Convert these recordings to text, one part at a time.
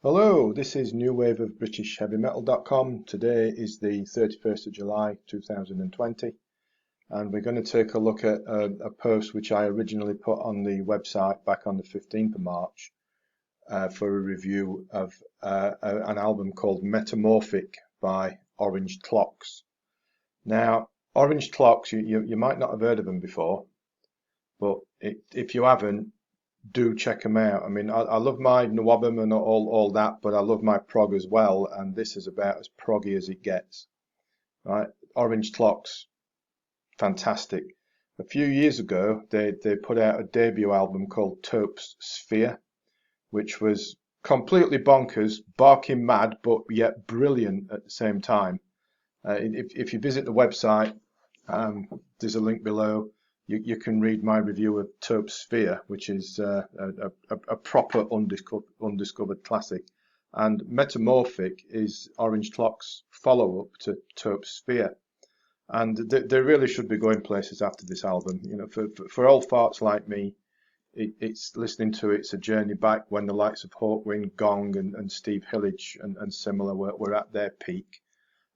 Hello, this is New Wave of British Heavy Metal.com. Today is the 31st of July 2020, and we're going to take a look at a post which I originally put on the website back on the 15th of March for a review of an album called Metamorphic by Orange Clocks. Now, Orange Clocks, you might not have heard of them before, but if you haven't, do check them out. I mean, I love my Nwabum and all that, but I love my prog as well, and this is about as proggy as it gets. Right? Orange Clocks, fantastic. A few years ago, they put out a debut album called Taupe's Sphere, which was completely bonkers, barking mad, but yet brilliant at the same time. If you visit the website, there's a link below. You can read my review of Taupe's Sphere, which is a proper undiscovered classic. And Metamorphic is Orange Clock's follow-up to Taupe's Sphere. And they really should be going places after this album. You know, for old farts like me, it's listening to it's a journey back when the likes of Hawkwind, Gong, and Steve Hillage and similar were at their peak.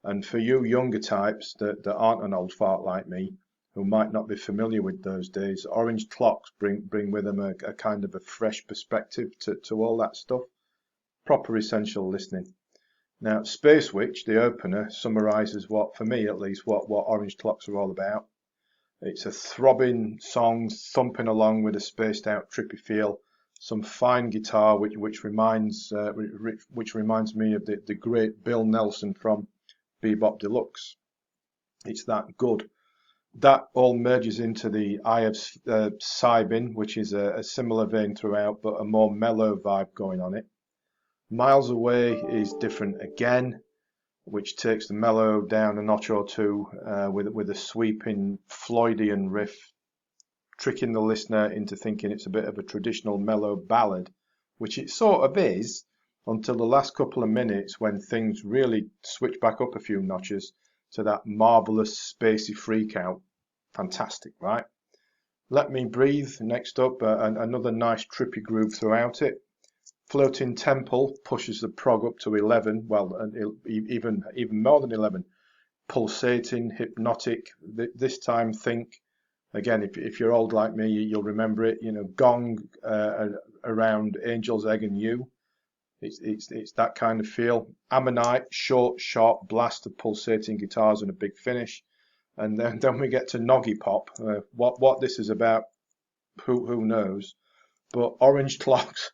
And for you younger types that aren't an old fart like me, who might not be familiar with those days, Orange Clocks bring with them a kind of a fresh perspective to all that stuff. Proper essential listening. Now, Space Witch, the opener, summarises what, for me at least, what Orange Clocks are all about. It's a throbbing song, thumping along with a spaced out trippy feel, some fine guitar which reminds me of the great Bill Nelson from Bebop Deluxe. It's that good. That all merges into the Eye of Cybin, which is a similar vein throughout, but a more mellow vibe going on it. Miles Away is different again, which takes the mellow down a notch or two with a sweeping Floydian riff, tricking the listener into thinking it's a bit of a traditional mellow ballad, which it sort of is, until the last couple of minutes when things really switch back up a few notches to that marvellous spacey freak out. Fantastic, right? Let Me Breathe, next up, another nice trippy groove throughout it. Floating Temple pushes the prog up to 11, well, even more than 11. Pulsating, hypnotic, this time think, again, if you're old like me, you'll remember it, you know, Gong around Angel's Egg and You. It's that kind of feel. Ammonite, short, sharp blast of pulsating guitars and a big finish. And then we get to Noggy Pop. What this is about, who knows? But Orange Clocks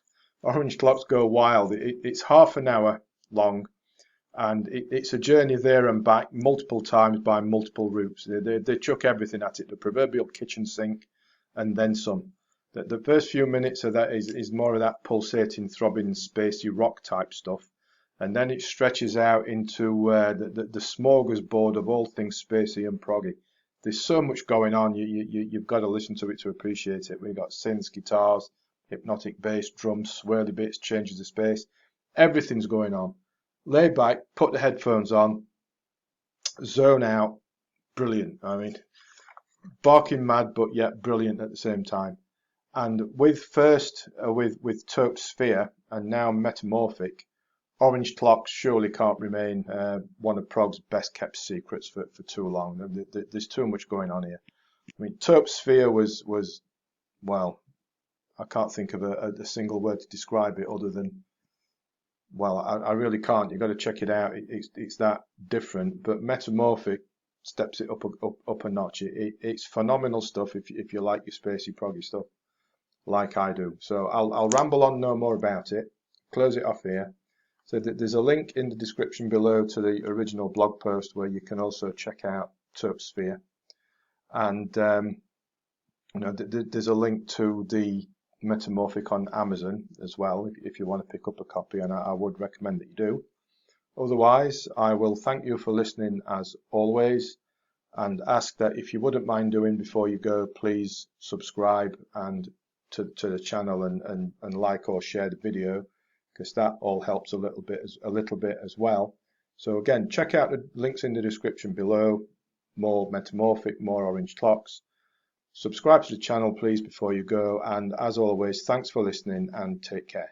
go wild. It's half an hour long, and it's a journey there and back multiple times by multiple routes. They chuck everything at it, the proverbial kitchen sink, and then some. The first few minutes of that is more of that pulsating, throbbing, spacey rock type stuff. And then it stretches out into the smorgasbord of all things spacey and proggy. There's so much going on, you've got to listen to it to appreciate it. We've got synths, guitars, hypnotic bass, drums, swirly bits, changes of space. Everything's going on. Lay back, put the headphones on, zone out. Brilliant. I mean, barking mad, but yet brilliant at the same time. And with Taupe's Sphere and now Metamorphic, Orange Clocks surely can't remain one of prog's best kept secrets for too long. There's too much going on here. I mean, Taupe's Sphere was well, I can't think of a single word to describe it other than, well, I really can't. You've got to check it out. It's that different. But Metamorphic steps it up a notch. It's phenomenal stuff if you like your spacey proggy stuff, like I do. So I'll ramble on no more about it. Close it off here. So there's a link in the description below to the original blog post where you can also check out Taupe's Sphere. And there's a link to the Metamorphic on Amazon as well if you want to pick up a copy, and I would recommend that you do. Otherwise, I will thank you for listening as always, and ask that if you wouldn't mind doing before you go, please subscribe and to the channel and like or share the video, because that all helps a little bit as well. So again, check out the links in the description below. More Metamorphic, more Orange Clocks. Subscribe to the channel please before you go, and as always, thanks for listening and take care.